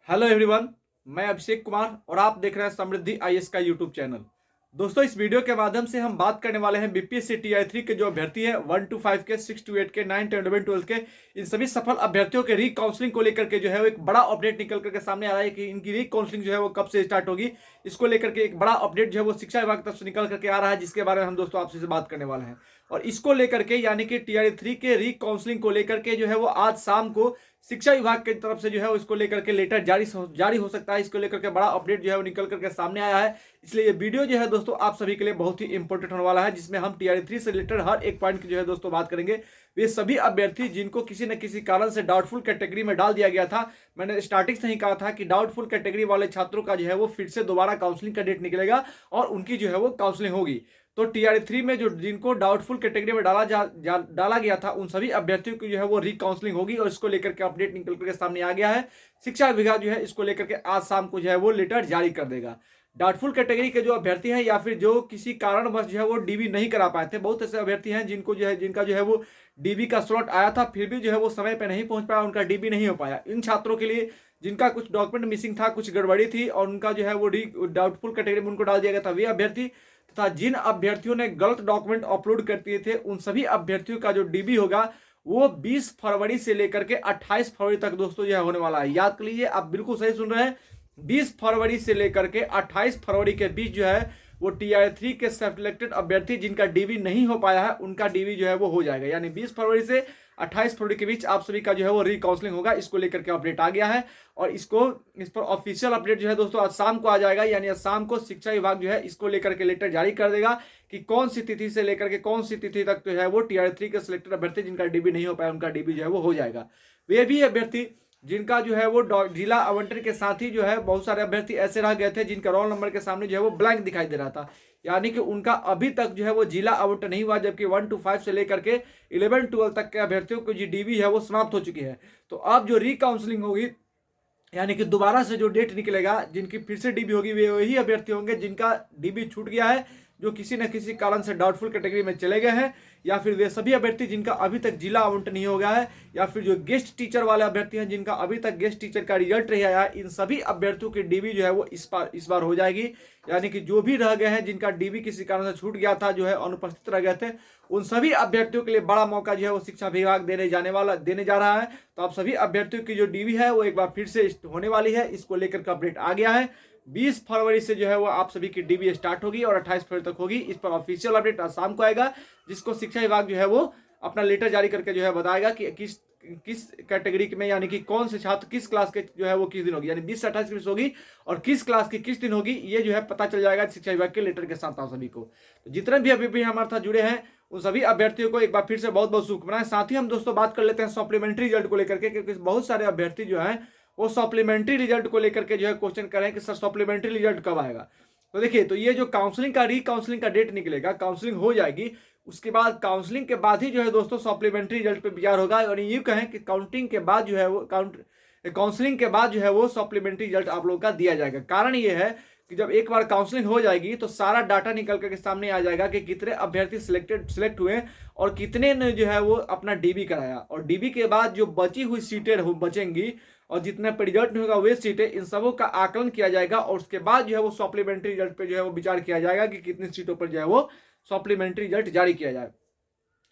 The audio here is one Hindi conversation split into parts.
हेलो एवरीवन, मैं अभिषेक कुमार और आप देख रहे हैं समृद्धि आईएएस का यूट्यूब चैनल। दोस्तों, इस वीडियो के माध्यम से हम बात करने वाले हैं बीपीएससी टीआई 3 के जो अभ्यर्थी हैं 1 to 5 के, 6 to 8 के, 9, 10, 11, 12 के, इन सभी सफल अभ्यर्थियों के री काउंसलिंग को लेकर के जो है वो एक बड़ा अपडेट निकल करके सामने आ रहा है कि इनकी री काउंसलिंग जो है वो कब से स्टार्ट होगी। इसको लेकर के एक बड़ा अपडेट जो है वो शिक्षा विभाग की तरफ से निकल करके आ रहा है, जिसके बारे में हम दोस्तों आपसे बात करने वाले हैं। और इसको लेकर के यानी कि टीआई 3 के री काउंसलिंग को लेकर के जो है वो आज शाम को शिक्षा विभाग की तरफ से जो है इसको लेकर के लेटर जारी हो सकता है। इसको लेकर के बड़ा अपडेट जो है वो निकल करके सामने आया है। इसलिए ये वीडियो जो है दोस्तों आप सभी के लिए बहुत ही इंपॉर्टेंट होने वाला है, जिसमें हम टीआई 3 से रिलेटेड हर एक पॉइंट की जो है दोस्तों बात करेंगे। वे सभी अभ्यर्थी जिनको किसी न किसी कारण से डाउटफुल कैटेगरी में डाल दिया गया था, मैंने स्टार्टिंग से ही कहा था कि डाउटफुल कैटेगरी वाले छात्रों का जो है वो फिर से दोबारा काउंसलिंग का डेट निकलेगा और उनकी जो है वो काउंसलिंग होगी। तो टीआई 3 में जो जिनको डाउटफुल कैटेगरी में डाला गया था, उन सभी अभ्यर्थियों की जो है वो रिकाउंसलिंग होगी और इसको लेकर के अपडेट निकल करके सामने आ गया है। शिक्षा विभाग जो है इसको लेकर के आज शाम को जो है वो लेटर जारी कर देगा। डाउटफुल कैटेगरी के जो अभ्यर्थी हैं या फिर जो किसी कारणवश जो है वो डीबी नहीं करा पाए थे, बहुत ऐसे अभ्यर्थी हैं जिनका जो है वो डीबी का स्लॉट आया था, फिर भी जो है वो समय पर नहीं पहुंच पाया, उनका डीबी नहीं हो पाया। इन छात्रों के लिए जिनका कुछ डॉक्यूमेंट मिसिंग था, कुछ गड़बड़ी थी और उनका जो है वो डाउटफुल कैटेगरी में उनको डाल दिया गया था, वे अभ्यर्थी तथा जिन अभ्यर्थियों ने गलत डॉक्यूमेंट अपलोड कर दिए थे, उन सभी अभ्यर्थियों का जो डीबी होगा वो 20 फरवरी से लेकर के 28 फरवरी तक दोस्तों जो है होने वाला है। याद कर लीजिए, आप बिल्कुल सही सुन रहे हैं, 20 फरवरी से लेकर के 28 फरवरी के बीच जो है वो टीआई 3 के सिलेक्टेड अभ्यर्थी जिनका डीबी नहीं हो पाया है, उनका डीबी जो है वो हो जाएगा। यानी 20 फरवरी से 28 फरवरी के बीच आप सभी का जो है वो रिकाउंसलिंग होगा। इसको लेकर के अपडेट आ गया है और इस पर ऑफिशियल अपडेट जो है दोस्तों आज शाम को आ जाएगा। यानी आज शाम को शिक्षा विभाग जो है इसको लेकर के लेटर जारी कर देगा कि कौन सी तिथि से लेकर के कौन सी तिथि तक जो है वो टीआई 3 के सिलेक्टेड अभ्यर्थी जिनका डीबी नहीं हो पाया, उनका डीबी जो है वो हो जाएगा। वे भी अभ्यर्थी जिनका जो है वो जिला आवंटन के साथ ही जो है बहुत सारे अभ्यर्थी ऐसे रह गए थे जिनका रोल नंबर के सामने जो है वो ब्लैंक दिखाई दे रहा था, यानी कि उनका अभी तक जो है वो जिला आवंटन नहीं हुआ, जबकि 1 to 5 से लेकर के 11, 12 तक के अभ्यर्थियों को जो डीबी है वो समाप्त हो चुकी है। तो अब जो रिकाउंसलिंग होगी यानी कि दोबारा से जो डेट निकलेगा, जिनकी फिर से डीबी होगी, वे वही अभ्यर्थी होंगे जिनका डीबी छूट गया है, जो किसी न किसी कारण से डाउटफुल कैटेगरी में चले गए हैं, या फिर वे सभी अभ्यर्थी जिनका अभी तक जिला आवंटन नहीं हो गया है, या फिर जो गेस्ट टीचर वाले अभ्यर्थी हैं जिनका अभी तक गेस्ट टीचर का रिजल्ट नहीं आया है। इन सभी अभ्यर्थियों की डीबी जो है वो इस बार हो जाएगी। यानी कि जो भी रह गए हैं जिनका डीबी किसी कारण से छूट गया था, जो है अनुपस्थित रह गए थे, उन सभी अभ्यर्थियों के लिए बड़ा मौका जो है वो शिक्षा विभाग देने जा रहा है। तो आप सभी अभ्यर्थियों की जो डीबी है वो एक बार फिर से होने वाली है। इसको लेकर का अपडेट आ गया है। 20 फरवरी से जो है वो आप सभी की डीबी स्टार्ट होगी और 28 फरवरी तक होगी। इस पर ऑफिशियल अपडेट आज शाम को आएगा, जिसको शिक्षा विभाग जो है वो अपना लेटर जारी करके जो है बताएगा कि किस कैटेगरी में, यानी कि कौन से छात्र किस क्लास के जो है वो किस दिन होगी, यानी 20 से 28 के बीच होगी और किस क्लास की किस दिन होगी, ये जो है पता चल जाएगा शिक्षा विभाग के लेटर के साथ आप सभी को। तो जितने भी अभी हमारे साथ जुड़े हैं उन सभी अभ्यर्थियों को एक बार फिर से बहुत बहुत शुभकामनाएं। साथ ही हम दोस्तों बात कर लेते हैं सप्लीमेंट्री रिजल्ट को लेकर के, क्योंकि बहुत सारे अभ्यर्थी जो है वो सप्लीमेंट्री रिजल्ट को लेकर के जो है क्वेश्चन कर रहे हैं कि सर सप्लीमेंट्री रिजल्ट कब आएगा। तो देखिए, तो ये जो रिकाउंसलिंग का डेट निकलेगा, काउंसलिंग हो जाएगी, उसके बाद काउंसलिंग के बाद ही जो है दोस्तों सप्लीमेंट्री रिजल्ट पे विचार होगा। और ये कहें कि काउंटिंग के बाद जो है वो काउंसलिंग के बाद जो है वो सप्लीमेंट्री रिजल्ट आप लोगों का दिया जाएगा। कारण ये है कि जब एक बार काउंसलिंग हो जाएगी तो सारा डाटा निकल करके सामने आ जाएगा कि कितने अभ्यर्थी सिलेक्ट हुए और कितने ने जो है वो अपना डीबी कराया, और डीबी के बाद जो बची हुई सीटें बचेंगी और जितना पर रिजल्ट नहीं होगा वे सीटें, इन सबों का आकलन किया जाएगा और उसके बाद जो है वो सप्लीमेंट्री रिजल्ट पे जो है वो विचार किया जाएगा कि कितनी सीटों पर जो है वो सप्लीमेंट्री रिजल्ट जारी किया जाए।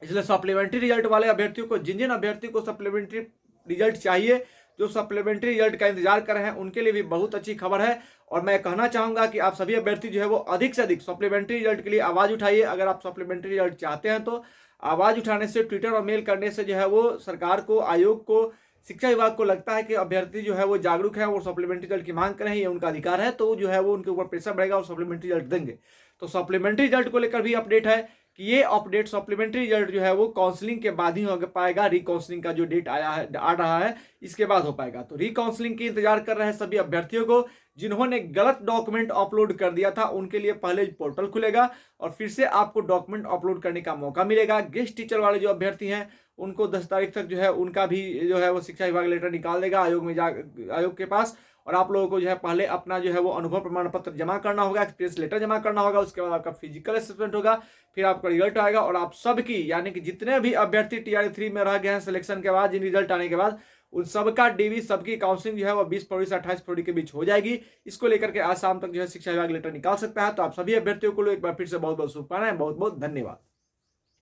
इसलिए सप्लीमेंट्री रिजल्ट वाले अभ्यर्थियों को, जिन अभ्यर्थियों को सप्लीमेंट्री रिजल्ट चाहिए, जो सप्लीमेंट्री रिजल्ट का इंतजार कर रहे हैं, उनके लिए भी बहुत अच्छी खबर है। और मैं कहना चाहूंगा कि आप सभी अभ्यर्थी जो है वो अधिक से अधिक सप्लीमेंट्री रिजल्ट के लिए आवाज उठाइए। अगर आप सप्लीमेंट्री रिजल्ट चाहते हैं तो आवाज उठाने से, ट्विटर और मेल करने से जो है वो सरकार को, आयोग को, शिक्षा विभाग को लगता है कि अभ्यर्थी जो है वो जागरूक है और सप्लीमेंट्री रिजल्ट की मांग करें, ये उनका अधिकार है, तो जो है वो उनके ऊपर प्रेशर बढ़ेगा और सप्लीमेंट्री रिजल्ट देंगे। तो सप्लीमेंट्री रिजल्ट को लेकर भी अपडेट है कि ये अपडेट सप्लीमेंट्री रिजल्ट जो है वो काउंसलिंग के बाद ही हो पाएगा। रिकाउंसलिंग का जो डेट आ रहा है इसके बाद हो पाएगा। तो रिकाउंसलिंग की इंतजार कर रहे हैं सभी अभ्यर्थियों को जिन्होंने गलत डॉक्यूमेंट अपलोड कर दिया था, उनके लिए पहले पोर्टल खुलेगा और फिर से आपको डॉक्यूमेंट अपलोड करने का मौका मिलेगा। गेस्ट टीचर वाले जो अभ्यर्थी हैं उनको 10 तारीख तक जो है उनका भी जो है वो शिक्षा विभाग लेटर निकाल देगा आयोग के पास, और आप लोगों को जो है पहले अपना जो है वो अनुभव प्रमाण पत्र जमा करना होगा, एक्सपीरियंस लेटर जमा करना होगा, उसके बाद आपका फिजिकल असेसमेंट होगा, फिर आपका रिजल्ट आएगा और आप सबकी, यानी कि जितने भी अभ्यर्थी टीआई 3 में रह गए हैं सिलेक्शन के बाद, जिन रिजल्ट आने के बाद, उन सबका डीवी, सबकी काउंसलिंग जो है वो 20 फरवरी से 28 फरवरी के बीच हो जाएगी। इसको लेकर के आज शाम तक जो है शिक्षा विभाग लेटर निकाल सकता है। तो आप सभी अभ्यर्थियों को एक बार फिर से बहुत बहुत शुभकामनाएं, बहुत बहुत धन्यवाद।